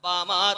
বাবা আমার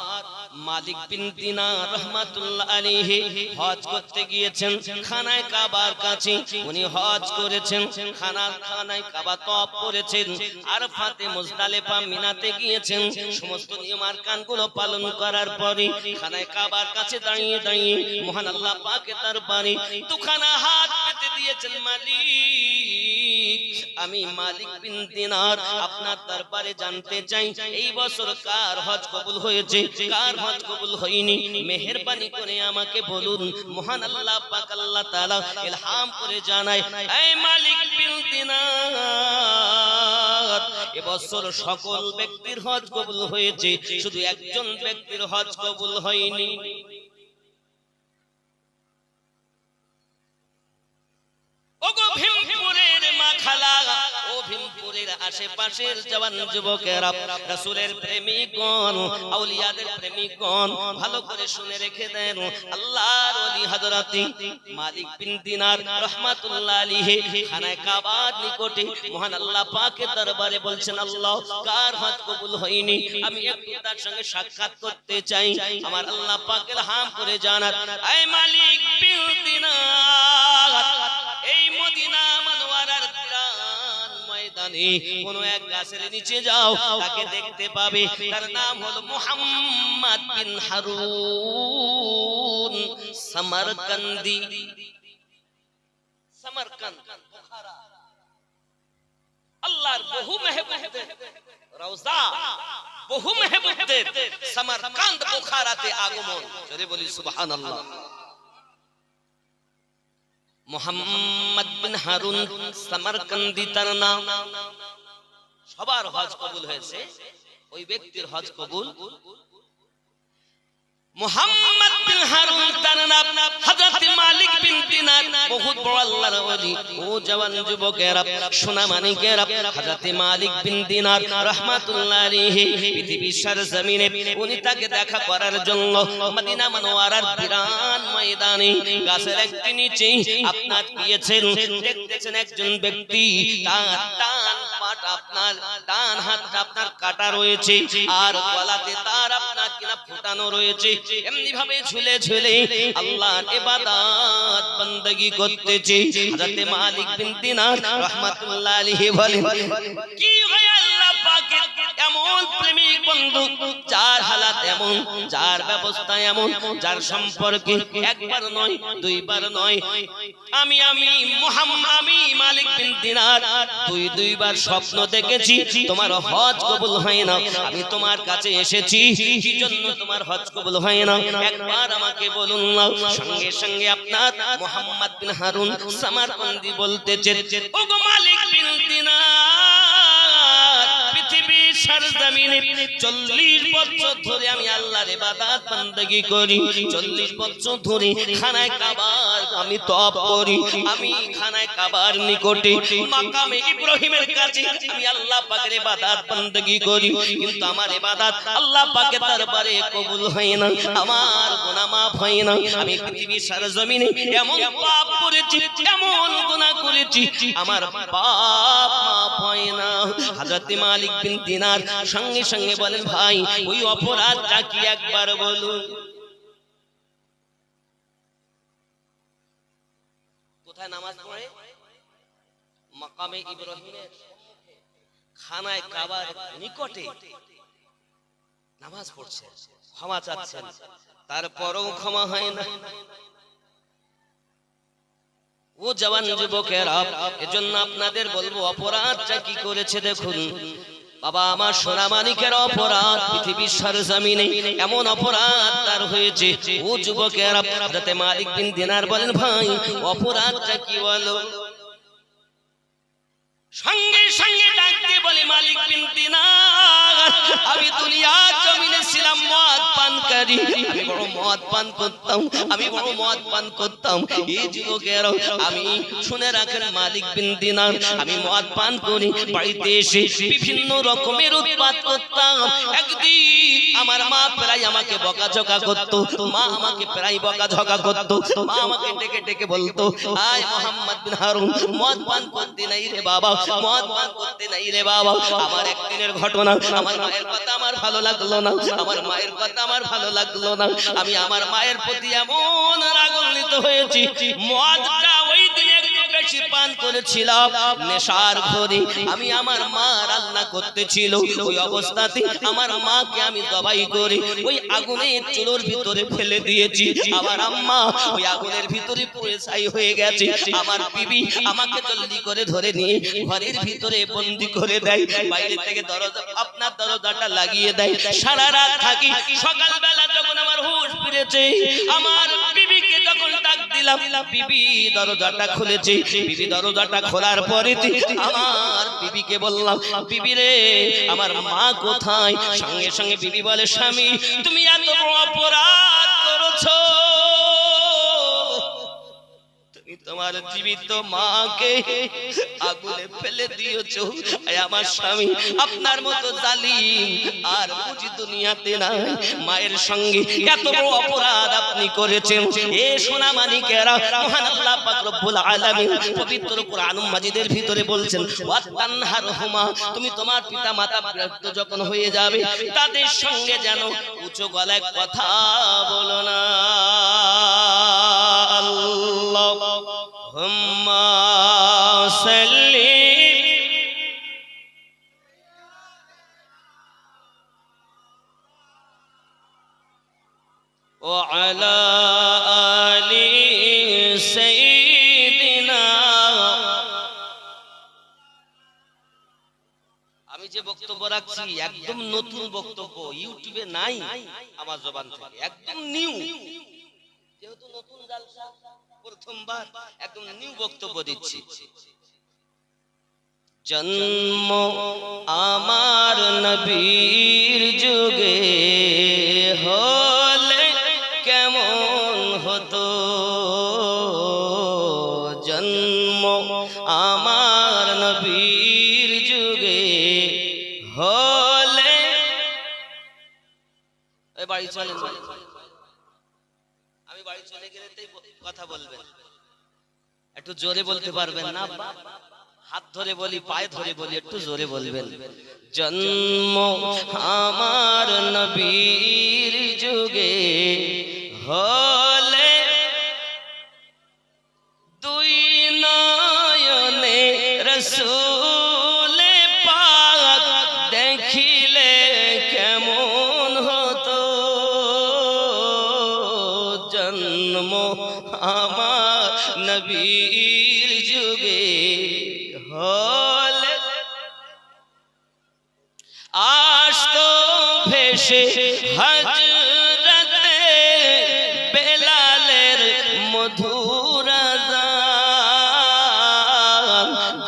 মালিক বিন দিনার রাহমাতুল্লাহ আলাইহি হজ করতে গিয়েছেন খানায় কাবার কাছে। উনি হজ করেছেন, খানায় কাবা তওয়াফ করেছেন, আরাফাতে মুজদালিফা মিনাতে গিয়েছেন। সমস্ত নিয়ম আরকানগুলো পালন করার পরে খানায় কাবার কাছে দাঁড়িয়ে দাঁড়িয়ে মহান আল্লাহ পাকের দরবারে দুখানা হাত পেতে দিয়েছেন। মালিক, আমি মালিক বিন দিনার আপনার দরবারে জানতে চাই এই বছর কার হজ কবুল হয়েছে, কার হজ কবুল হয়নি, মেহেরবানি করে আমাকে বলুন। মহান আল্লাহ পাক আল্লাহ তাআলা ইলহাম করে জানায়, এই মালিক বিন দিনার, এবছর সকল ব্যক্তির হজ কবুল হয়েছে, শুধু একজন ব্যক্তির হজ কবুল হয়নি। ওগো ভীমপুরের মাখালা, ও ভীমপুরের আশেপাশের জওয়ান যুবকেরা, রাসূলের প্রেমিকগণ, আউলিয়াদের প্রেমিকগণ, ভালো করে শুনে রেখে দেন। আল্লাহর ওলি হযরত মালিক বিন দিনার রাহমাতুল্লাহ আলাইহি খানায় কাবার নিকটে মহান আল্লাহ পাকের দরবারে বলছেন, আল্লাহ কার হজ কবুল হয়নি আমি একটু তার সঙ্গে সাক্ষাৎ করতে চাই। আমার আল্লাহ পাক ইলহাম করে জানান, এই মালিক বিন দিনার, এই মদিনা মনোয়ারার বিরান ময়দানে কোন এক গাছের নিচে যাও, তাকে দেখতে পাবে। তার নাম হলো মুহাম্মদ বিন হারুন সামারকান্দি। সামারকান্দ বুখারা, আল্লাহর বহু মেহবুবদের রওজা, বহু মেহবুবদের সামারকান্দ বুখারাতে আগমন। জোরে বলি সুবহানাল্লাহ। মুহাম্মদ বিন হারুন সামারকান্দি তার নাম। সবার হজ কবুল হয়েছে, ওই ব্যক্তির হজ কবুল। মুহাম্মদ বিন হারুন তার নাম। হযরত মালিক বিন দিনার বহুত বড় আল্লাহর ওলি। ও জওয়ান যুবকেরা, সোনা মানিকেরা, হযরত মালিক বিন দিনার রাহমাতুল্লাহ আলাইহি পৃথিবীর সরজমিনে উনি তাকে দেখা করার জন্য মদিনা মনোয়ারার বিরান ময়দানে গাছের একটি নিচে আপনার গিয়েছেন। দেখতেছেন একজন ব্যক্তি, তার ডান পাট আপনার, ডান হাতটা আপনার কাটা রয়েছে, আর গলাতে তার আপনার কিনা ফুটানো রয়েছে। এমনি ভাবে ঝুলে ঝুলে আল্লাহর ইবাদত বندگی করতেছে। হযরত মালিক বিন দিনার রাহমাতুল্লাহ আলাইহি বলেন, কি হয় আল্লাহ পাকের এমন প্রেমিক বন্ধু, যার হালাত এমন, যার ব্যবস্থা এমন, যার সম্পর্কে একবার নয় দুইবার নয়, আমি মালিক বিন দিনার দুইবার স্বপ্ন দেখেছি তোমার হজ কবুল হয় না। আমি তোমার কাছে এসেছি, কি জন্য তোমার হজ কবুল হয় না একবার আমাকে বলুন না। সঙ্গে সঙ্গে আপনার মুহাম্মদ বিন হারুন সামারকান্দি বলতেছে, ওগো মালিক বিন দিনার, পৃথিবীর সরজমিনে 40 বছর ধরে আমি আল্লাহর ইবাদত বندگی করি, 40 বছর ধরে খানায় কাবার আমি তওয়াফ করি, আমি খানায় কাবার নিকটে মাকামে ইব্রাহিমের কাছে আমি আল্লাহ পাকের ইবাদত বندگی করি, কিন্তু আমার ইবাদত আল্লাহ পাকের দরবারে কবুল হয় না, আমার গুনাহ মাফ হয় না। আমি পৃথিবীর সরজমিনে এমন পাপ করেছি, এমন গুনাহ করেছি, আমার পাপ মাফ হয় না। হযরত মালিক বিন দিনার সঙ্গে সঙ্গে বলেন, ভাই ওই অপরাধটা কি একবার বলুন। কোথায় নামাজ পড়ে? মাকামে ইব্রাহিমের খানায় কাবার নিকটে নামাজ পড়ছে, ক্ষমা চাচ্ছেন, তারপরও ক্ষমা হয় না। ও জওয়ান যুবকেরা, এজন্য আপনাদের বলবো অপরাধটা কি করেছে দেখুন। বাবা আমার সোনা মানিকের অপরাধ পৃথিবীর সরজমিনে এমন অপরাধ তার হয়েছে। ও যুবকেরা, হযরত মালিক বিন দিনার বলেন, ভাই অপরাধটা কি বলো। সঙ্গে সঙ্গে ডাকতে বলে, মালিক বিন দিনার, আমি দুনিয়ার জমিনে ছিলাম মদ পানকারী, আমি বড় মদ পান করতাম, আমি বড় মদ পান করতাম। এই যুবকেরা, আমি শুনে রাখেন মালিক বিন দিনার, আমি মদ পান করি, বাড়িতে এসে বিভিন্ন রকমের উৎপাত করতাম। একদিন আমার মা প্রায় আমাকে বকাঝকা করতো, মা আমাকে প্রায় বকাঝকা করতো, মা আমাকে ডেকে ডেকে বলতো, আয় মুহাম্মদ বিন হারুন, মদ পান করতে নাই রে বাবা, মদ পান করতে নাই রে বাবা। আমার একদিনের ঘটনা, আমার মায়ের কথা আমার ভালো লাগলো না, আমার মায়ের কথা আমার ভালো লাগলো না। আমি আমার মায়ের প্রতি এমন রাগান্বিত হয়েছি, মদটা ওই দিন একটু বেশি পান করেছিলাম, নেশার ঘরে আমি আমার মা রান্না করতেছিল, ওই অবস্থাতে আমার মাকে আমি জবাই করে ওই আগুনের চুলোর ভিতরে ফেলে দিয়েছি। আমার আম্মা ওই আগুনের ভিতরে পুড়ে ছাই হয়ে গেছে। আমার বিবি আমাকে জলদি করে ধরে নিয়ে ঘরের ভিতরে বন্দি করে দেয়, বাইরে থেকে দরজা আপনার দরজাটা লাগিয়ে দেয়। সারা রাত থাকি, সকালবেলা যখন আমার হুঁশ ফিরেছে, আমার বিবিকে যখন ডাক দিলাম, বিবি দরজাটা খুলেছে। বিবি দরজাটা খোলার পরে আমার বিবিকে বললাম, বিবি রে আমার মা কোথায়? সঙ্গে সঙ্গে বিবি বলে, স্বামী তুমি এত বড় অপরাধ করেছো, তোমার জীবিত মাকে আগুনে ফেলে দিয়েছো। আমার স্বামী আপনার মতো জালিম আর বুঝি দুনিয়াতে নাই। মায়ের সঙ্গে এত বড় অপরাধ আপনি করেছেন। এ সোনা মানিকেরা, মহান আল্লাহ পাক রব্বুল আলামিন পবিত্র কোরআন মাজিদের ভিতরে বলছেন, ওয়াতানহারহুমা, তুমি তোমার পিতা মাতা বিরক্ত যখন হয়ে যাবে তাদের সঙ্গে যেন উচ্চ গলায় কথা বলো না। আল্লাহুম্মা সাল্লি ওয়া আলা আলি সাইয়্যিদিনা। আমি যে বক্তব্য রাখছি একদম নতুন বক্তব্য, ইউটিউবে নাই, আমার জবান থেকে একদম নিউ। যেহেতু নতুন জালসা, প্রথমবার একদম নিউ বক্তব্য দিচ্ছি। জন্ম আমার নবীর যুগে হলে কেমন হতো, জন্ম আমার নবীর যুগে হলে। বাড়ি চলেন, আমি বাড়ি চলে গেলে কথা বলবেন, একটু জোরে বলতে পারবেন না? হাত ধরে বলি, পায়ে ধরে বলি, একটু জোরে বলবেন। জন্ম আমার নবীর যুগে হলে দুই নয়নে রাসূল পাক দেখিলে কেমন হতো, জন্ম আমার নবীর যুগে হলে আসতো ভেসে হযরতে বেলালের মধুর আযান,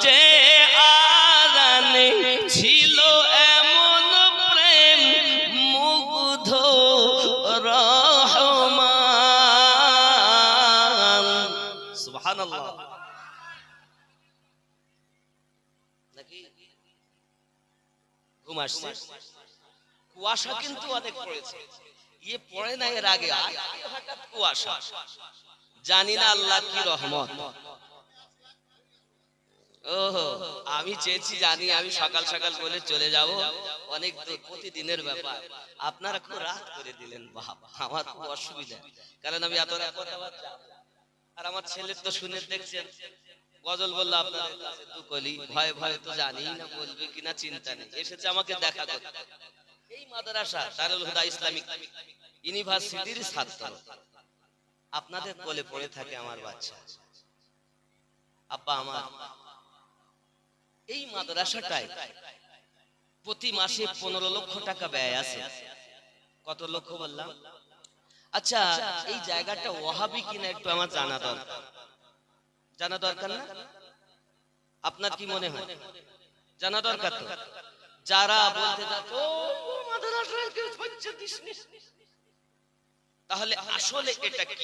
যে আযানে ছিল এমন প্রেম মুগ্ধ রহমান। সুবহানাল্লাহ। নাকি ঘুম আসছে? কুয়াশা কিন্তু অনেক পড়েছে, ইয়ে পড়ে না এর আগে, হঠাৎ কুয়াশা। জানি না আল্লাহ কি রহমত। ওহো, আমি চেয়েছি, জানি আমি সকাল সকাল বলে চলে যাব, অনেক দূর, প্রতিদিনের ব্যাপার, আপনারা খুব রাত করে দিলেন। বাবা, আমার খুব অসুবিধা, কারণ আমি এত রাত কথাবার্তা। আর আমার ছেলের তো শুনে দেখছেন গজল বললো আপনাদের কাছে দুকলি, ভয় ভয় তো জানি না বলবে কিনা চিন্তা নেই, এসেছে আমাকে দেখা করতে। এই মাদ্রাসা দারুল হুদা ইসলামিক ইউনিভার্সিটির ছাত্র, আপনাদের কোলে পড়ে থাকে আমার বাচ্চা। আব্বা আমার এই মাদ্রাসাটায় প্রতি মাসে 15 লক্ষ টাকা ব্যয় আছে। কত লক্ষ বললাম? আচ্ছা, এই জায়গাটা ওয়াহাবি কিনা একটু আমার জানা দরকার। জানা দরকার না? আপনার কি মনে হয়? জানা দরকার তো। যারা বলতে যাচ্ছ তাহলে আসলে এটা কি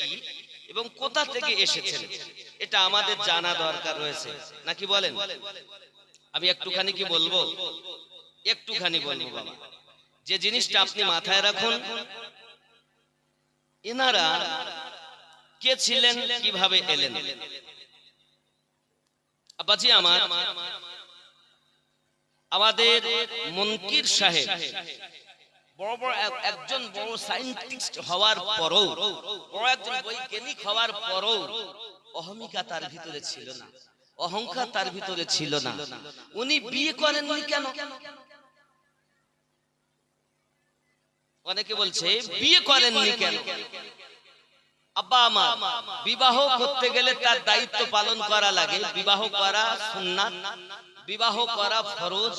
এবং কোথা থেকে এসেছে এটা আমাদের জানা দরকার রয়েছে, নাকি বলেন? আমি একটুখানি কি বলবো, একটুখানি বলবো বাবা। যে জিনিসটা আপনি মাথায় রাখুন, এনারা কে ছিলেন, কিভাবে এলেন। আব্বাজি আমার, আমাদের মুনকির সাহেব বড় বড় একজন বড় সায়েন্টিস্ট হওয়ার পরও, বড় একজন বৈজ্ঞানিক হওয়ার পরও অহমিকা তার ভিতরে ছিল না, অহংকার তার ভিতরে ছিল না। উনি বিয়ে করেননি কেন? অনেকে বলছে বিয়ে করেননি কেন? আব্বা আমার, বিবাহ করতে গেলে তার দায়িত্ব পালন করা লাগে। বিবাহ করা সুন্নাত, বিবাহ করা ফরজ,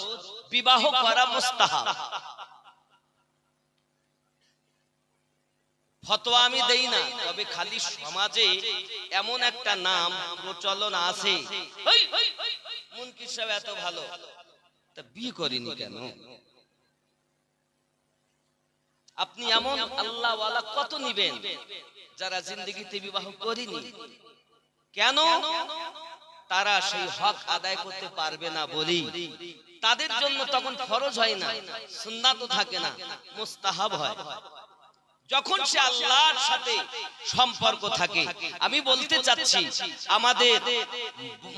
বিবাহ করা মুস্তাহাব। ফতোয়া আমি দেই না, তবে খালি সমাজে এমন একটা নাম প্রচলন আছে, মুনকির সাহেব এত ভালো, তা বিয়ে করেনি কেন? আপনি এমন আল্লাহ ওয়ালা কত নিবেন যারা জিন্দেগিতে বিবাহ করেনি। কেন? তারা সেই হক আদায় করতে পারবে না বলি তাদের জন্য তখন ফরজ হয় না, সুন্নাতও থাকে না, মুস্তাহাব হয়। যখন সে আল্লাহর সাথে সম্পর্ক থাকে, আমি বলতে চাচ্ছি আমাদের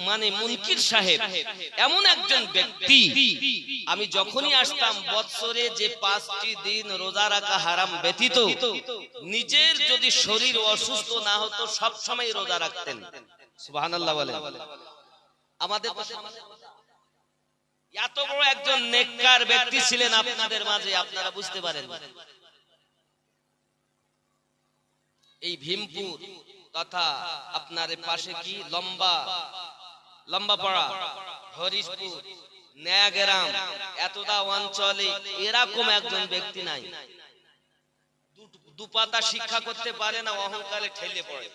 মানে মুনকির সাহেব এমন একজন ব্যক্তি, আমি যখনই আসতাম বৎসরে যে 5টি দিন রোজা রাখা হারাম ব্যতীত নিজের যদি শরীর অসুস্থ না হতো সব সময় রোজা রাখতেন। সুবহানাল্লাহ বলেন। আমাদের এত বড় একজন নেককার ব্যক্তি ছিলেন আপনাদের মাঝে, আপনারা বুঝতে পারেন। এই ভীমপুর তথা আপনার পাশে কি লম্বা পাড়া, হরিশপুর, নয়াগ্রাম, এতটা অঞ্চলে এরকম একজন ব্যক্তি নাই। দুপাতা শিক্ষা করতে পারে না, অহংকারে ঠেলে পড়ে।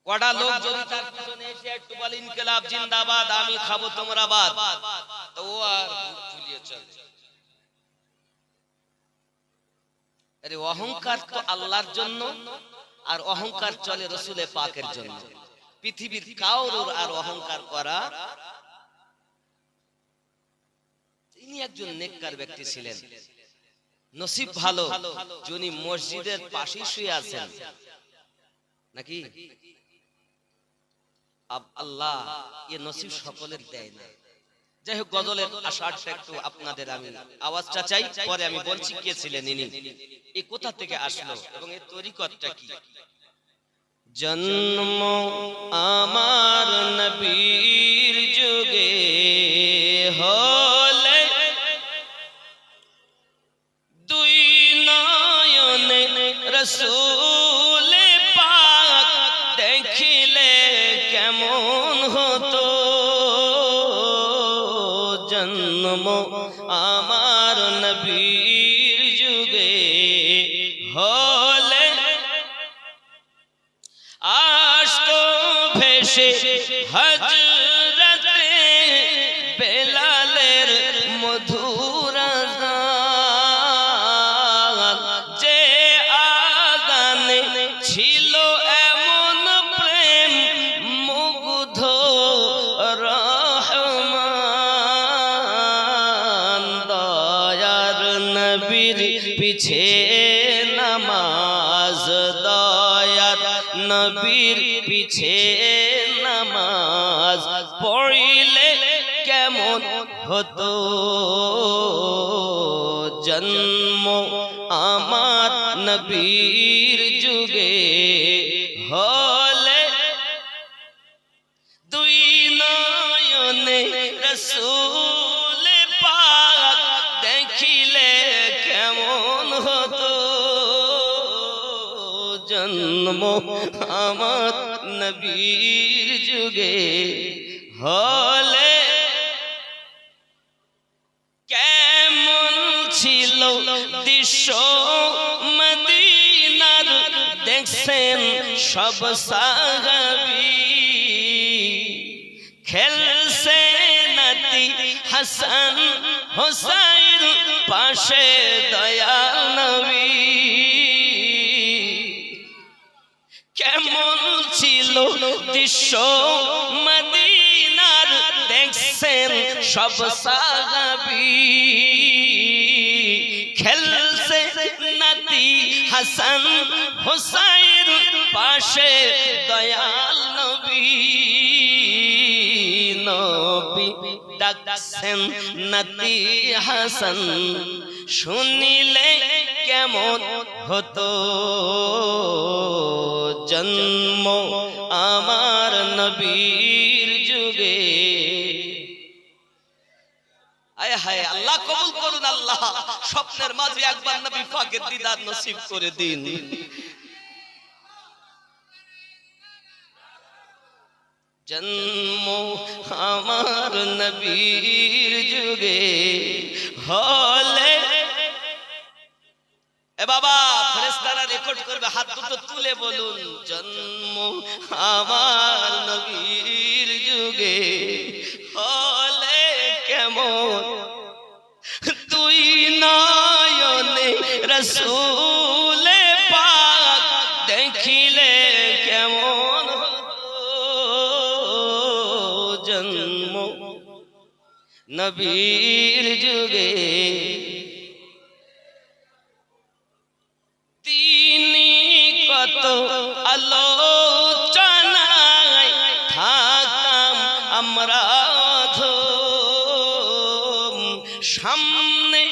কটা লোক যদি তার পিছনে এসে একটু বলে ইনকিলাব জিন্দাবাদ, আমি খাবো তোমরা বাদ, তো ও আর ঝুলিয়ে চলে। আরে অহংকার তো আল্লাহর জন্য, আর অহংকার চলে রাসূলে পাকের জন্য। পৃথিবীর কারোর আর অহংকার করা। তিনি একজন নেককার ব্যক্তি ছিলেন। নসিব ভালো যিনি মসজিদের পাশে শুয়ে আছেন, নাকি? আল্লাহ এ নসিব সকলের দেয় না। যাই হোক, গজলের আশাটা একটু আপনাদের আমি আওয়াজটা চাই, পরে আমি বলছি কে ছিলেন ইনি, এই কোথা থেকে আসলো এবং এর তরিকতটা কি। জন্ম আমার নবীর যুগে হলে, দুই নয়নে রাসূল পাক দেখিলে কেমন হতো। জন্ম আমার নবীর যুগে হলে, আসতো ভেসে হযরতে বেলালের মধুর আযান, যে আযানে ছিল এমন প্রেম মুগ্ধ রহমান। দয়ার নবীর পিছে নামাজ, দয়ার নবীর পিছে নামাজ পড়িলে কেমন হতো। জন্ম আমার নবীর যুগে হলে, দুই নয়নে রাসূল পাক দেখিলে কেমন হতো। জন্ম আমার নবীর যুগে হলে কেমন ছিল দৃশ্য মদিনার, দেখছেন সব সাহাবী। খেলছে নাতি হাসান হোসাইন পাশে দয়াল নবী। কেমন ছিল দৃশ্য মদিনার, দেখছেন সব সাহাবী। খেলছে নাতি হাসান হোসাইন পাশে দয়াল নবী। নবী ডাকছেন নাতি হাসান, শুনিলে কেমন হতো জন্ম আমার নবীর যুগে। আয় হায়, আল্লাহ কবুল করুন, আল্লাহ স্বপ্নের মাঝে একবার নবী পাকের দিদার নসিব করে দিন। জন্ম আমার নবীর যুগে হলে, এ বাবা ফেরেশতারা রেকর্ড করবে, হাত দুটো তুলে বলুন, জন্ম আমার নবীর যুগে হলে কেমন, তুই নয়নে রাসূলে পাক দেখিলে কেমন, জন্ম নবীর যুগে। তিনি কত আলোচনায় থাকতাম আমরা সামনে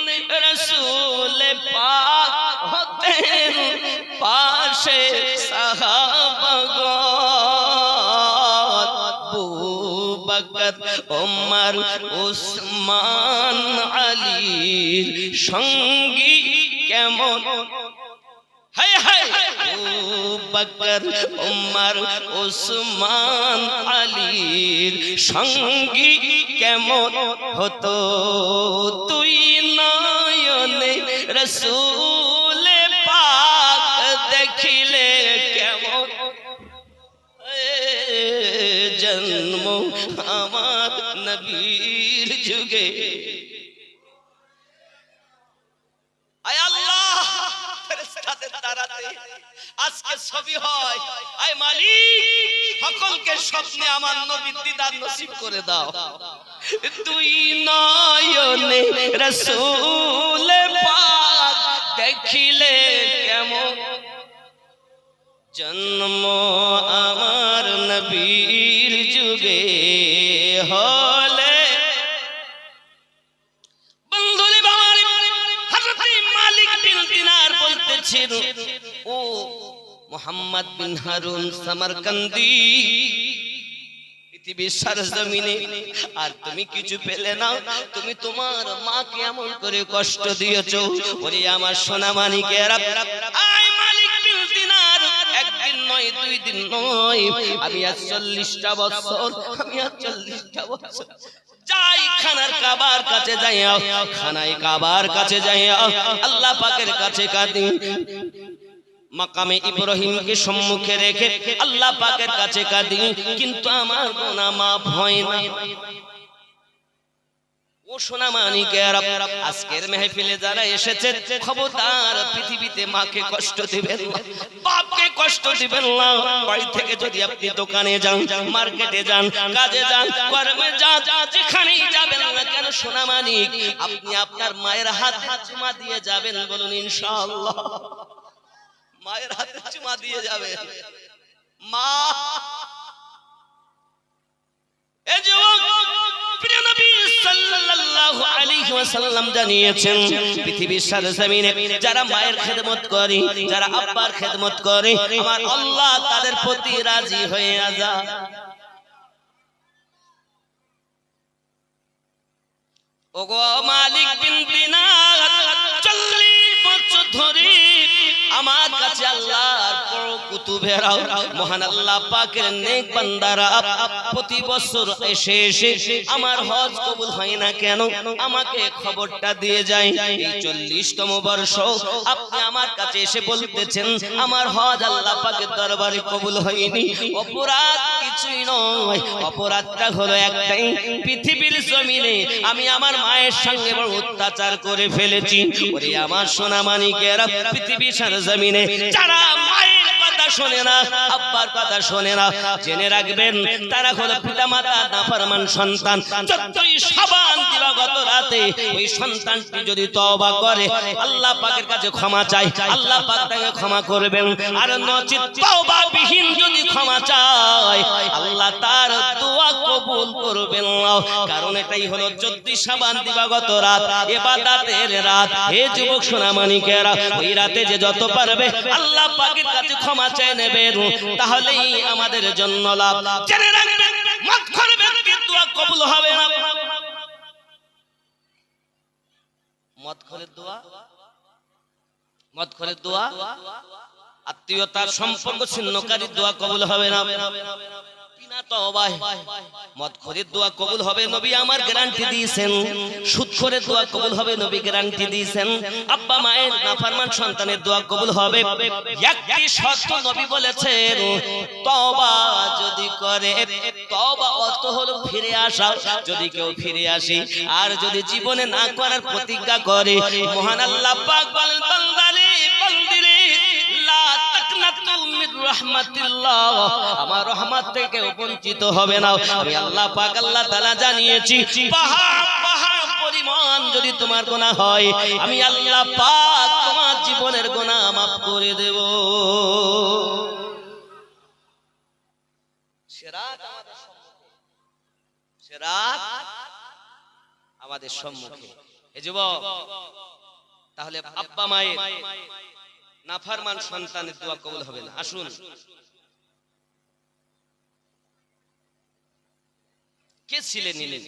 রাসূলে পাক হতেন, পাশে সাহাবাগণ আবু বকর ওমর উসমান আলীর সঙ্গী কেমন, হায় হায় আবু বকর ওমর উসমান আলীর সঙ্গী কেমন হতো, তুই নয়নে রাসূলে পাক দেখিলে কেমন, জন্ম আমার নবীর যুগে। আয় আল্লাহ, ফেরেশতাদের দ্বারাতে আজকে ছবি হয়, আয় মালিক সকলকে স্বপ্নে আমার নবীর দিদার নসিব করে দাও। তুই নয়নে রাসূলে পাক দেখিলে কেমন, জন্ম আমার নবীর যুগে হলে। বন্ধুরে বাবারে, হযরত মালিক বিন দিনার বলতেছেন, ও মুহাম্মদ বিন হারুন সামারকান্দি, পৃথিবীর সরজমিনে আর তুমি কিছু পেলে না, তুমি তোমার মাকে এমন করে কষ্ট দিয়েছো। ওরে আমার সোনা মানিকেরা, আয় মালিক বিন দিনার, একদিন নয় দুই দিন নয়, আমি আজ 40টা বছর, আমি আজ 40টা বছর যাই খানার কাবার কাছে যাই, খানায় কাবার কাছে যাই, আল্লাহ পাকের কাছে কাঁদি, মাকামে ইব্রাহিমকে সম্মুখে রেখে আল্লাহ পাকের কাছে কাঁদি, কিন্তু আমার গুনাহ মাফ হয় না। ও সোনা মানিকেরা, আজকের মেহফিলে যারা এসেছে, খবরদার পৃথিবীতে মাকে কষ্ট দিবেন না, বাপকে কষ্ট দিবেন না। বাড়ি থেকে যদি আপনি দোকানে যান, মার্কেটে যান, কাজে যান, কর্মে যান, যেখানেই যাবেন না কেন সোনা মানিক, আপনি আপনার মায়ের হাতে চুমা দিয়ে যাবেন, বলুন ইনশাআল্লাহ। মায়ের হাতে চুমা দিয়ে যাবে। মা, এই যে প্রিয় নবী সাল্লাল্লাহু আলাইহি ওয়াসাল্লাম জানিয়েছেন, পৃথিবীর সরজমিনে যারা মায়ের খেদমত করে, যারা আব্বার খেদমত করে, আমার আল্লাহ তাদের প্রতি রাজি হয়ে যায়। ওগো মালিক বিন দিনার, 40 বছর ধরে আমার কাছে আল্লাহর বড় কুতুবেরাও, মহান আল্লাহ পাকের নেক বান্দারা প্রতি বছর এসে এসে আমার হজ কবুল হয় না কেন আমাকে খবরটা দিয়ে যায়। এই 40তম বর্ষ আপনি আমার কাছে এসে বলতেছেন আমার হজ আল্লাহ পাকের দরবারে কবুল হয়নি। অপরাধ কিছুই নয়, অপরাধটা হলো একটাই, পৃথিবীর জমিনে আমি আমার মায়ের সঙ্গে বড় অত্যাচার করে ফেলেছি। ওরে আমার সোনা মানিকেরা, পৃথিবীর জমিনে যারা মায়ের কথা শোনে না, আব্বার কথা শোনে না, জেনে রাখবেন তারা হলো পিতামাতা নাফরমান সন্তান। 14ই শাবান দিবাগত রাতে ওই সন্তানটি যদি তওবা করে, আল্লাহ পাকের কাছে ক্ষমা চায়, আল্লাহ পাক তাকে ক্ষমা করবেন। আর নচিত তওবা বিহীন যদি ক্ষমা চায়, আল্লাহ তার দোয়া কবুল করবেন না। কারণ এটাই হলো 14ই শাবান দিবাগত রাত, ইবাদতের রাত। হে যুবক সোনামণিকেরা, ওই রাতে যে যত পারবে আল্লাহ পাকের কাছে ক্ষমা চেয়ে নেবেন, তাহলেই আমাদের জন্য লাভ। জেনে রাখবেন মদখোর ব্যক্তির দোয়া কবুল হবে না। মদখোরের দোয়া, আত্মীয়তার সম্পর্ক ছিন্নকারীর দোয়া কবুল হবে না। বিনা তওবায় মদখোরের দোয়া কবুল হবে, নবী আমার গ্যারান্টি দিয়েছেন। সুদখোরের দোয়া কবুল হবে, নবী গ্যারান্টি দিয়েছেন। আব্বা মায়ের নাফরমান সন্তানের দোয়া কবুল হবে। একটি শর্ত নবী বলেছেন, তওবা যদি করে, তওবা অর্থ হলো ফিরে আসা। যদি কেউ ফিরে আসে আর যদি জীবনে না করার প্রতিজ্ঞা করে, মহান আল্লাহ পাক বলেন, বান্দারে বান্দিরে লা তাকনাতু মির রাহমাতিল্লাহ, আমার রহমত থেকে বঞ্চিত হবে না। আমি আল্লাহ পাক আল্লাহ তাআলা জানিয়েছি, পাহাড় পরিমাণ যদি তোমার গুনাহ হয়, আমি আল্লাহ পাক তোমার জীবনের গুনাহ মাফ করে দেব। সিরাত আমাদের সম্মুখে। এ যুবক, তাহলে আব্বা মায়ের নাফরমান সন্তানের দোয়া কবুল হবে না। আসুন, কে ছিলে নিলেন,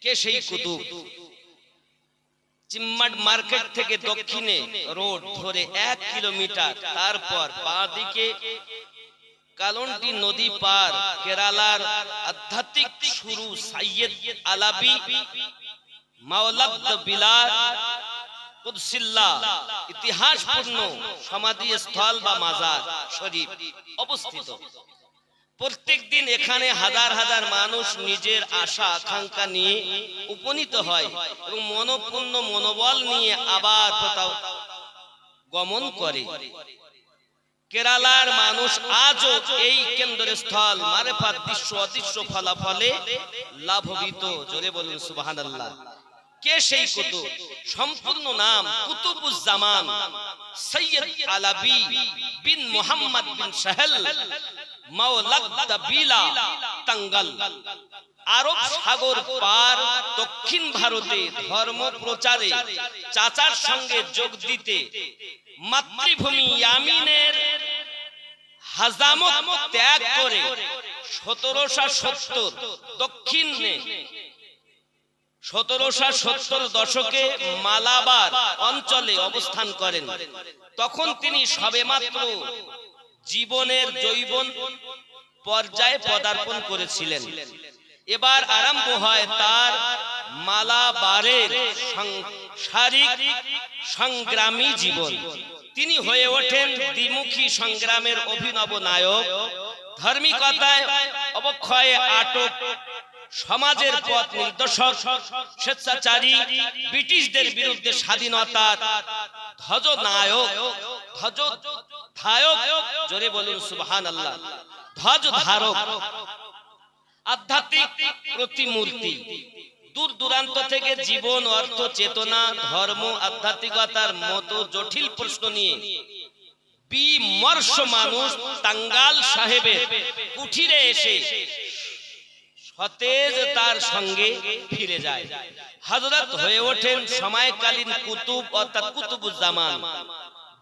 কে সেই কুতুব? চিম্মাড মার্কেট থেকে দক্ষিণে রোড ধরে 1 কিলোমিটার, তারপর বাঁ দিকে কালন্টি নদী পার, কেরালার আধ্যাত্মিক শুরু সাইয়্যেদ আলাবি মাওলাদ বিলাদ কুদসিল্লাহ ইতিহাসপূর্ণ সমাধি স্থল বা মাজার শরীফ অবস্থিত। প্রত্যেক দিন এখানে হাজার হাজার মানুষ নিজের আশা আকাঙ্ক্ষা নিয়ে উপনীত হয় এবং মনোপূর্ণ মনোবল নিয়ে আবার কোথাও গমন করে। কেরালার মানুষ আজও এই কেন্দ্রস্থল মারেফাত দৃশ্য অদৃশ্য ফলাফলে লাভবিত। জোরে বলুন সুবহানাল্লাহ। কে সেই কুতুব? সম্পূর্ণ নাম কুতুবুজ্জামান সৈয়দ আলাবি বিন মুহাম্মদ বিন সাহেল মাওলাদ বিলা টাঙ্গাল। আরব সাগর পার দক্ষিণ ভারতে ধর্ম প্রচারে চাচার সঙ্গে যোগ দিতে মাতৃভূমি ইয়ামিনের হাজামত ত্যাগ করে 1770 দক্ষিণে 1770 দশকে মালাবার অঞ্চলে অবস্থান করেন। তখন তিনি সবেমাত্র জীবনের যৌবন পর্যায়ে পদার্পণ করেছিলেন। এবার আরম্ভ হয় তার মালাবারের সাংসারিক সংগ্রামী জীবন। তিনি হয়ে ওঠেন দ্বিমুখী সংগ্রামের অভিনব নায়ক, ধার্মিকতায় অবক্ষয়ে আটক, সমাজের পথ নির্দেশক, স্বেচ্ছাচারী, ব্রিটিশদের বিরুদ্ধে স্বাধীনতার ধ্বজ নায়ক, ধ্বজ ধায়ক। জোরে বলুন সুবহানাল্লাহ। ধ্বজ ধারক, আধ্যাত্মিক প্রতিমূর্তি। দূর দূরান্ত থেকে জীবন, অর্থ, চেতনা, ধর্ম, আধ্যাত্মিকতার মতো জটিল প্রশ্ন নিয়ে বিমর্ষ মানুষ টাঙ্গাল সাহেবের কুঠিরে এসে সতেজ তার সঙ্গে ফিরে যায়। হযরত হয়ে ওঠেন সময়কালীন কুতুব অর্থাৎ কুতুবুজ্জামান,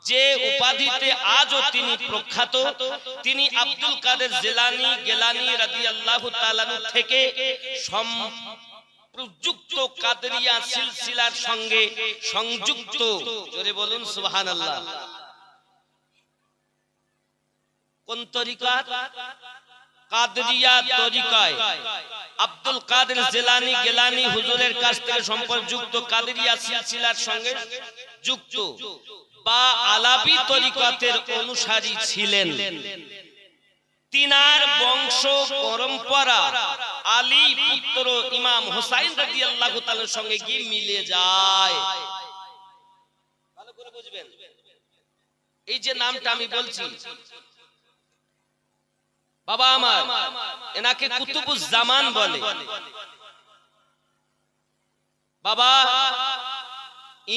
যে উপাধিতে আজও তিনি প্রখ্যাত। তিনি আব্দুল কাদের জিলানী গেলানী রাদিয়াল্লাহু তাআলা থেকে প্রযুক্ত কাদরিয়া সিলসিলার সঙ্গে সংযুক্ত। জোরে বলুন সুবহানাল্লাহ। কোন তরিকা? কাদরিয়া তরিকায় আব্দুল কাদের জিলানী গেলানী হুজুরের কাছ থেকে সম্পর্কযুক্ত কাদরিয়া সিলসিলার সঙ্গে যুক্ত বা আলাবি তরিকতের অনুসারী ছিলেন। তিনার বংশ পরম্পরা আলী পুত্র ইমাম হুসাইন রাদিয়াল্লাহু তাআলার সঙ্গে গিয়ে মিলে যায়। ভালো করে বুঝবেন, এই যে নামটা আমি বলছি বাবা আমার, এনাকে কুতুবুজ জামান বলে। বাবা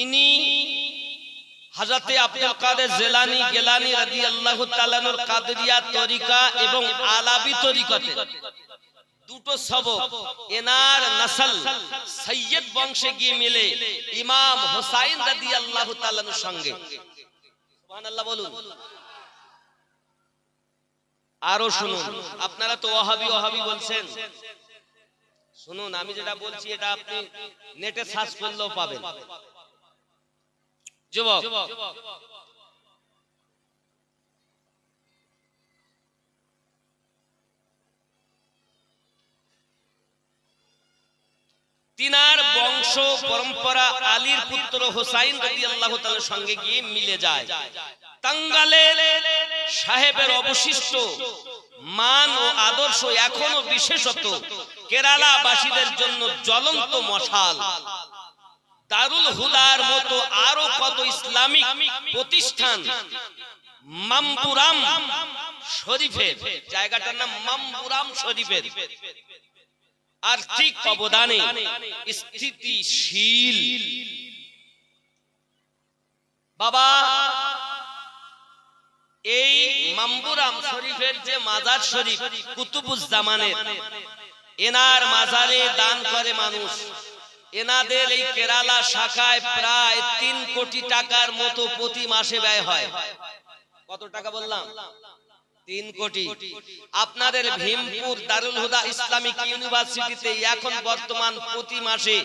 ইনি হযরতে আব্দুল কাদের জিলানী গিলানী রাদিয়াল্লাহু তাআলা আনহুর কাদরিয়া তরিকা এবং আলাবি তরিকাতে দুটো সবক, এনার নসল সৈয়দ বংশে গিয়ে মিলে ইমাম হুসাইন রাদিয়াল্লাহু তাআলা আনহুর সঙ্গে। সুবহানাল্লাহ বলুন। আরো শুনুন, আপনারা তো ওয়াহাবি ওয়াহাবি বলছেন, শুনুন আমি যেটা বলছি এটা আপনি নেটে সার্চ করলেও পাবেন। যুবক, তিনার বংশ পরম্পরা আলীর পুত্র হুসাইন রাদিয়াল্লাহু তাআলার সঙ্গে গিয়ে মিলে যায়। টাঙ্গাইলের সাহেবের অবশিষ্ট মান ও আদর্শ এখনো বিশেষত কেরালাবাসীদের জন্য জ্বলন্ত মশাল। দারুল হুদার মতো আরো কত ইসলামিক প্রতিষ্ঠান মামপুরাম শরীফের, জায়গাটার নাম মামপুরাম শরীফের, আর্থিক অবদানে স্থিতিশীল। বাবা এই মামপুরাম শরীফের যে মাজার শরীফ কুতুবুজ জামানের, এনার মাজারে দান করে মানুষ। এনাদের এই কেরালা শাখায় প্রায় 3 কোটি টাকার মতো প্রতি মাসে ব্যয় হয়। কত টাকা বললাম? 3 কোটি। আপনাদের ভীমপুর দারুল হুদা ইসলামিক ইউনিভার্সিটিতে এখন বর্তমান প্রতি মাসে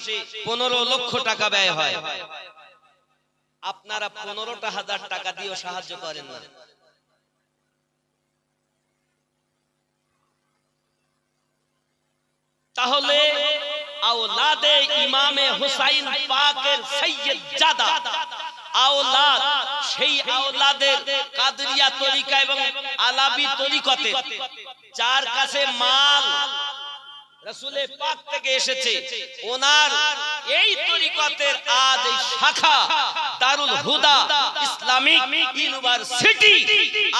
15 লক্ষ টাকা ব্যয় হয়। আপনারা 15,000 টাকা দিয়েও সাহায্য করেন না। তাহলে আওলাদে ইমামে হুসাইন পাকের সৈয়দ জাদা আওলাদ, সেই আওলাদের কাদরিয়া তরিকা এবং আলাবি তরিকতে যার কাছে মাল রাসূলে পাক থেকে এসেছে, ওনার এই তরিকতের আজ এই শাখা দারুল হুদা ইসলামিক ইউনিভার্সিটি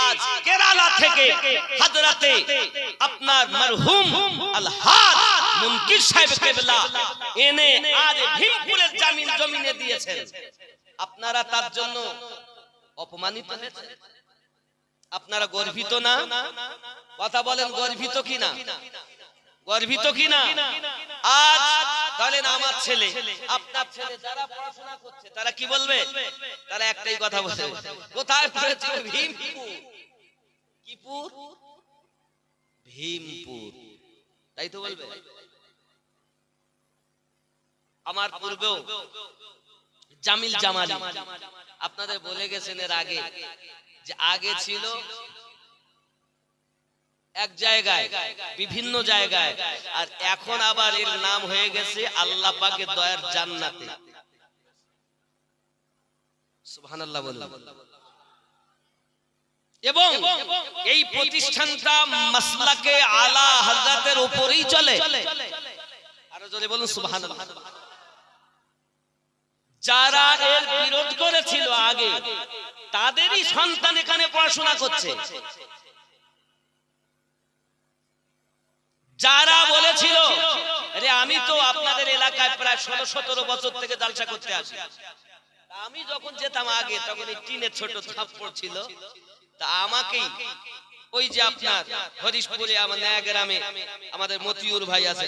আজ কেরালা থেকে হযরতে আপনার মরহুম আলহাজ মুনকির সাহেব কেবলা এনে আজ ভীমপুরের জমিনে দিয়েছেন। আপনারা তার জন্য অপমানিত হয়েছে, আপনারা গর্বিত না? কথা বলেন, গর্বিত কিনা? গর্বিত কিনা? আজ বলেন আমার ছেলে, আপনার ছেলে যারা পড়াশোনা করছে তারা কি বলবে? তারা একটাই কথা বলবে, কোথায় পড়েছে? ভীমপুর। কিপুর? ভীমপুর, তাই তো বলবে। আমার পূর্বেও জামিল জামালি আপনাদের বলে গেছেন এর আগে, যে আগে ছিল এক জায়গায়, বিভিন্ন জায়গায়, আর এখন আবার এর নাম হয়ে গেছে আল্লাহ পাকের দয়ার জান্নাতে। সুবহানাল্লাহ বলুন। এবং এই প্রতিষ্ঠানটা মাসলাকে আলা হযরতের উপরেই চলে। আরো জোরে বলুন সুবহানাল্লাহ। যারা এর বিরোধ করেছিল আগে, তাদেরই সন্তান এখানে পড়াশোনা করছে। যারা বলেছিল আরে আমি তো আপনাদের এলাকায় প্রায় 16-17 বছর থেকে জালসা করতে আসি, আমি যখন যেতাম আগে তখন এই টিনের ছোট ছাপড় ছিল, তা আমাকেই ওই যে আপনার হরিশপুরে আমার নয়া গ্রামে আমাদের মতিউর ভাই আছে,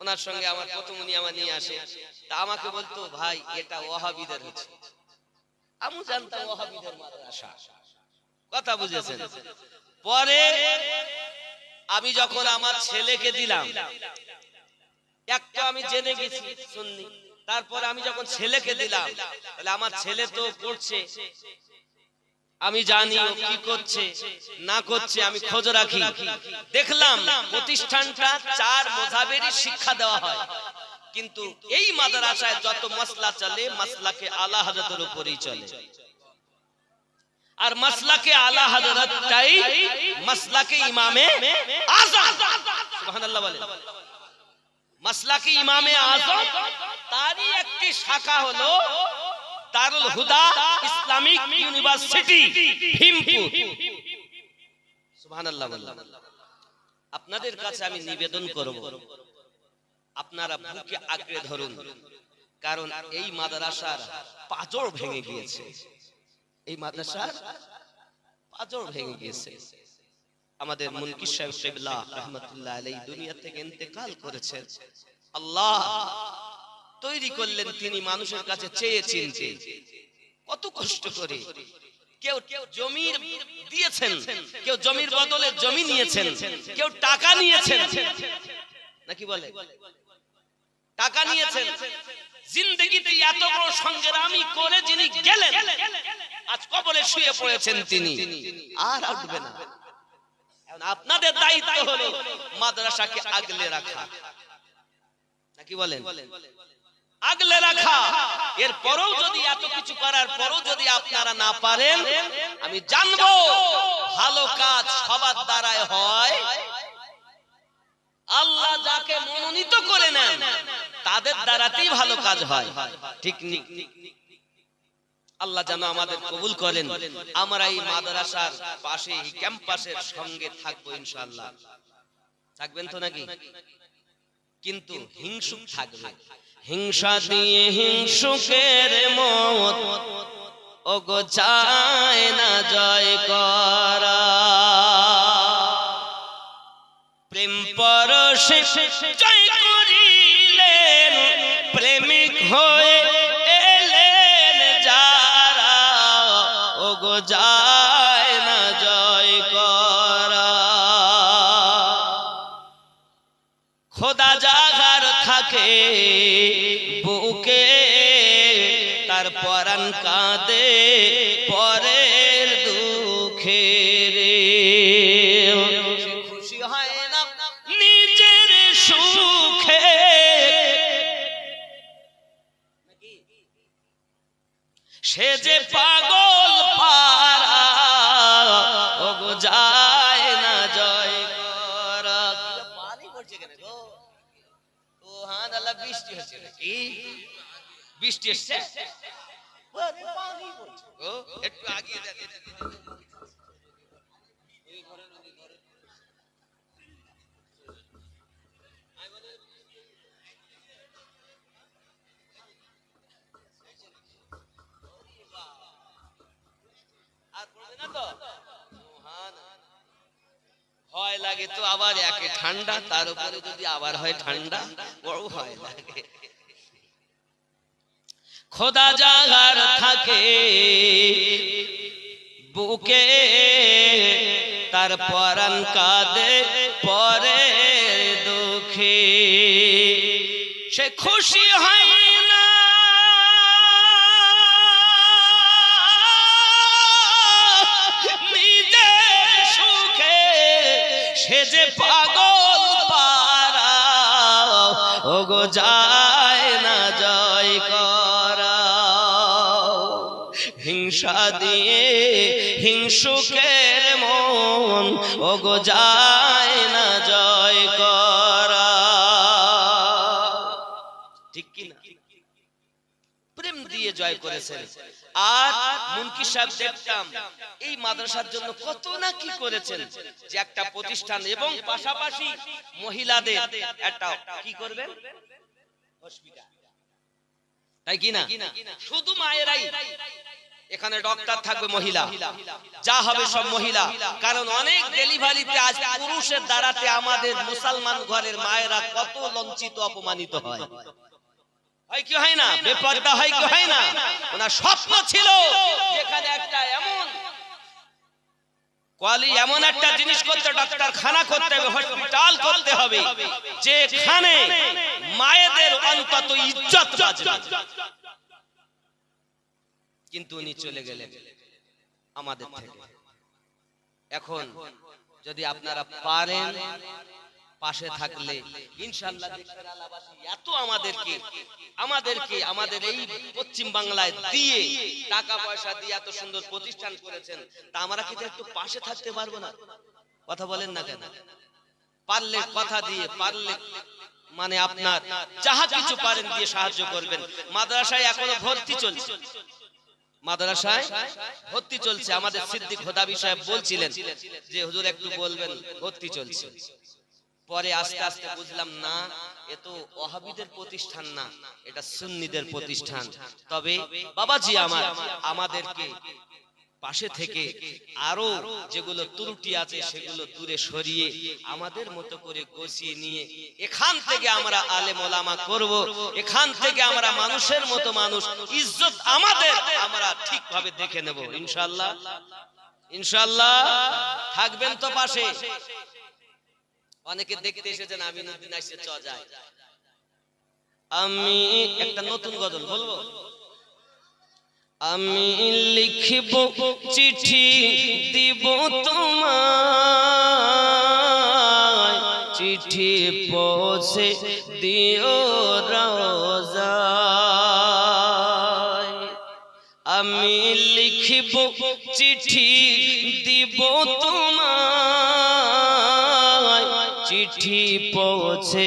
ওনার সঙ্গে আমার প্রথমনি আমার নিয়ে আসে, তা আমাকে বলতো ভাই এটা ওয়াহাবিদের হচ্ছে। আমি জানতাম ওয়াহাবিদের মাদ্রাসা, কথা বুঝেছেন। পরে আমি যখন আমার ছেলেকে দিলাম, একটা আমি জেনে গেছি সুন্নি, তারপরে আমি যখন ছেলেকে দিলাম, তাহলে আমার ছেলে তো পড়ছে, আমি জানি ও কি করছে না করছে, আমি খোঁজ রাখি। দেখলাম প্রতিষ্ঠানটা 4 মাযহাবেরই শিক্ষা দেওয়া হয়, কিন্তু এই মাদ্রাসায় যত মাসলা চলে মাসলাকে আলা হযরতের উপরেই চলে। আর মাসলাকে আলা হযরতটাই মাসলাকে ইমামে আযম, সুবহানাল্লাহ বলেন। মাসলাকে ইমামে আযম তারই একটি শাখা হলো দারুল হুদা ইসলামিক ইউনিভার্সিটি ভীমপুর। সুবহানাল্লাহ বললাম। আপনাদের কাছে আমি নিবেদন করব, আপনারা বুকে আঁকড়ে ধরুন, কারণ এই মাদ্রাসার পাঁজর ভেঙে গিয়েছে। এই মাদ্রাসার পাঁজর ভেঙে গিয়েছে। আমাদের মুনকির সাহেব কিবলা রাহমাতুল্লাহ আলাইহি দুনিয়া থেকে ইন্তেকাল করেছেন। আল্লাহ তৈরি করলেন তিনি মানুষের কাছে চেয়ে চিনতে, কত কষ্ট করে। কেউ জমির দিয়েছেন, কেউ জমির বদলে জমি নিয়েছেন, কেউ টাকা নিয়েছেন, নাকি বলে টাকা নিয়েছেন। জিন্দেগিতে এত বড় সংগ্রামী করে যিনি গেলেন, আজ কবরে শুয়ে পড়েছেন তিনি, আর উঠবে না। আপনাদের দায়িত্ব হলো মাদ্রাসাকে আগলে রাখা, নাকি বলেন, আগলে রাখা। এর পরেও যদি এত কিছু করার পরেও যদি আপনারা না পারেন, আমি জানবো ভালো কাজ সবার দ্বারাই হয়। আল্লাহ যাকে মনোনীত করে নেন তাদের দ্বারাতেই ভালো কাজ হয়, ঠিক নেই? আল্লাহ যেন আমাদের কবুল করেন। আমরা এই মাদ্রাসার পাশে, এই ক্যাম্পাসের সঙ্গে থাকবো ইনশাআল্লাহ। থাকবেন তো নাকি? কিন্তু হিংসুক থাকবে। হিংসা দিয়ে হিংসুকের মত ওগো চায় না জয় করা। প্রেম পরশে জয় করিলেন প্রেমিক হয়ে এলেন যারা, ওগো যায় না জয় করা। খোদা জাগার থাকে বুকে, তার পরাণ কাঁদে পরের দুঃখে রে। খুশি হয় না নিজের সুখে, সে যে পাগল পারা, ওগো যায় না জয় করা। পানি পড়ছে কেন গো? ও হ্যাঁ আল্লাহ, বৃষ্টি হচ্ছে নাকি? বৃষ্টি এসছে, পানি পড়ছে গো, একটু আগিয়ে দেন। ভয় লাগে তো, আবার একে ঠান্ডা, তার উপরে যদি আবার হয় ঠান্ডা, বড় ভয় লাগে। খোদা জাগার থাকে বুকে, তার পরাণ কাঁদে পরে দুঃখে। সে খুশি হয় না নিজের সুখে, সে যে পাগল পারা, ওগো যায় না জয় করা। হিংসা দিয়ে হিংসুকের মন, ওগো যায় না জয় করা, ঠিক কি না? প্রেম দিয়ে জয় করেছেন। আর মুনকি সাহেব দেখতাম এই মাদ্রাসার জন্য কত না কি করেছেন, যে একটা প্রতিষ্ঠান এবং পাশাপাশি মহিলাদের একটা কি করবেন, হসপিটাল, তাই কি না? শুধু মায়েরাই, এখানে ডক্টর থাকবে মহিলা, যা হবে সব মহিলা। কারণ অনেক ডেলিভারিতে আজ পুরুষের দ্বারাতে আমাদের মুসলমান ঘরের মায়েরা কত লঞ্চিত অপমানিত হয়, হয় কি হয় না? বেপরদা হয় কি হয় না? ওনার স্বপ্ন ছিল যেখানে একটা এমন কোয়ালি, এমন একটা জিনিস করতে, ডাক্তার খানা করতে হবে, হসপিটাল করতে হবে, যেখানে মায়েদের অন্তত ইজ্জত বাঁচবে। কিন্তু উনি চলে গেলেন আমাদের থেকে। এখন যদি আপনারা পারেন পাশে থাকলে ইনশাআল্লাহ এত আমাদেরকে আমাদের এই পশ্চিম বাংলায় দিয়ে টাকা পয়সা দিয়ে এত সুন্দর প্রতিষ্ঠান করেছেন, তা আমরা কি একটু পাশে থাকতে পারবো না? কথা বলেন না কেন? পারলে কথা দিয়ে, পারলে মানে আপনার যাহা কিছু পারেন দিয়ে সাহায্য করবেন। মাদ্রাসায় এখনো ভর্তি চলছে, মাদ্রাসায় ভর্তি চলছে। আমাদের সিদ্দিক খোদাবি সাহেব বলছিলেন যে হুজুর একটু বলবেন, ভর্তি চলছে। পরে আস্তে আস্তে বুঝলাম না, এ তো ওয়াহাবিদের প্রতিষ্ঠান না, এটা সুন্নিদের প্রতিষ্ঠান। তবে বাবাজি আমাদেরকে পাশে থেকে আরো যেগুলো ত্রুটি আছে সেগুলো দূরে সরিয়ে আমাদের মতো করে গুছিয়ে নিয়ে এখান থেকে আমরা আলেম ওলামা করব, এখান থেকে আমরা মানুষের মতো মানুষ, ইজ্জত আমাদের, আমরা ঠিকভাবে দেখে নেব ইনশাআল্লাহ। ইনশাআল্লাহ থাকবেন তো পাশে? অনেকে দেখতে এসেছেন, আমি নতুন আসছে চ যায়। আমি একটা নতুন গজল বলবো। আমি লিখিব চিঠি দিব তোমায়, চিঠি পৌঁছে দিও রওজায়। আমি লিখিব চিঠি দিব তোমায়, চিঠি পৌঁছে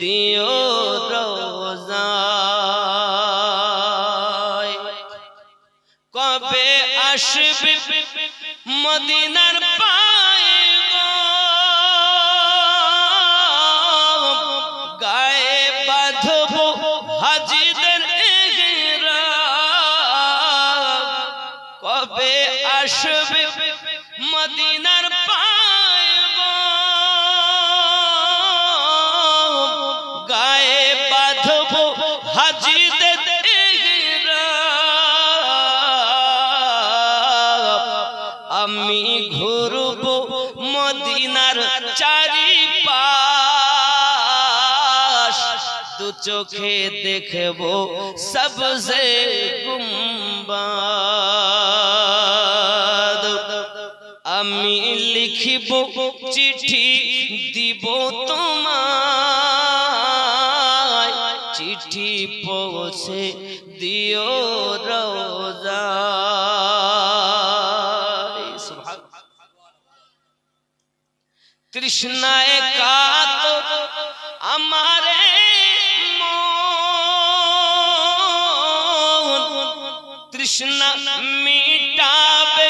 দিও রওজায়। কবে আসবে মদিনার পায়ে গো, গায়ে বাঁধব হাজিদের ইহরাম। কবে আসবে মদিনার পায়ে গো, গায়ে বাঁধব হাজিদের ইহরাম। আমি ঘুরব মদিনার চারিপাশ, দু চোখে দেখব সবজে গুম্বাদ। আমি লিখিব চিঠি দিব তোমায়, চিঠি পৌঁছে দিও রওজায়। তৃষ্ণায় কাতর আমারে মন, তৃষ্ণা মিটাবে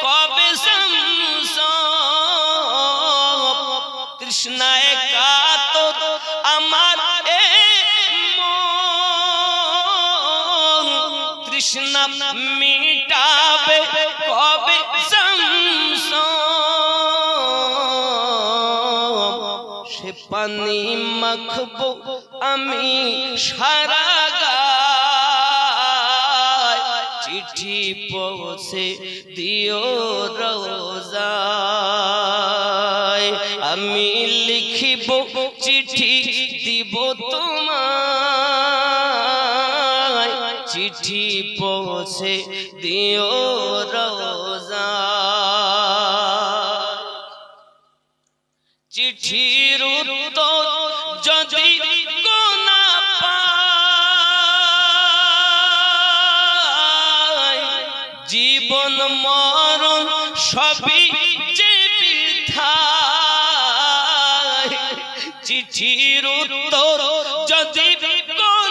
কবে সংসব। তৃষ্ণায় কাতর আমার মন, তৃষ্ণা মিটাবে কবে সংসব। সে পানি মাখবো আমি সারা গায়, চিঠি পৌঁছে দিও রওজায়। আমি লিখিব চিঠি দিব তোমায়, চিঠি পৌঁছে দিও রওজায়। চিঠির উত্তর যদি না পাই, জীবন মরণ সবই যে বৃথায়। চিঠির উত্তর যদি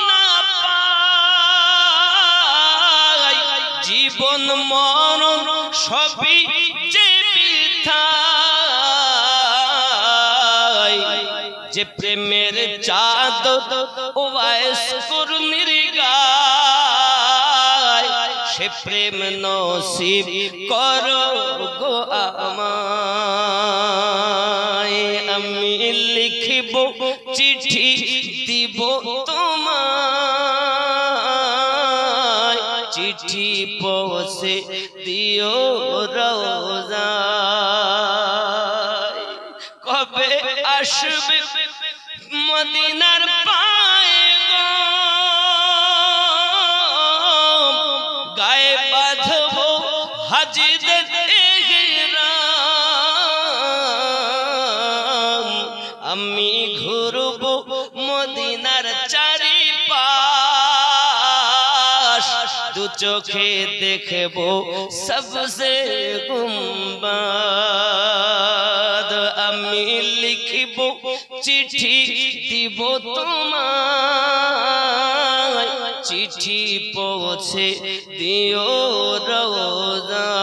না পাই, জীবন মরণ সবই যে বৃথায়। যে প্রেমের চাঁদ ওয়াইস কুরনির গায়, সে প্রেম নসিব করো গো আমায়। আমি লিখিব চিঠি দিব তোমায়, চিঠি পৌঁছে দিও রওজায়। কবে আসবে মদিনার পায়ে গো, গায়ে বাঁধব হাজিদের ইহরাম। আমি ঘুরব মদিনার চারিপাশ, দু চোখে দেখব সবজে গুম্বাদ। আমি লিখিব চিঠি দিব তোমায়, চিঠি চিঠি পৌঁছে দিও রোজা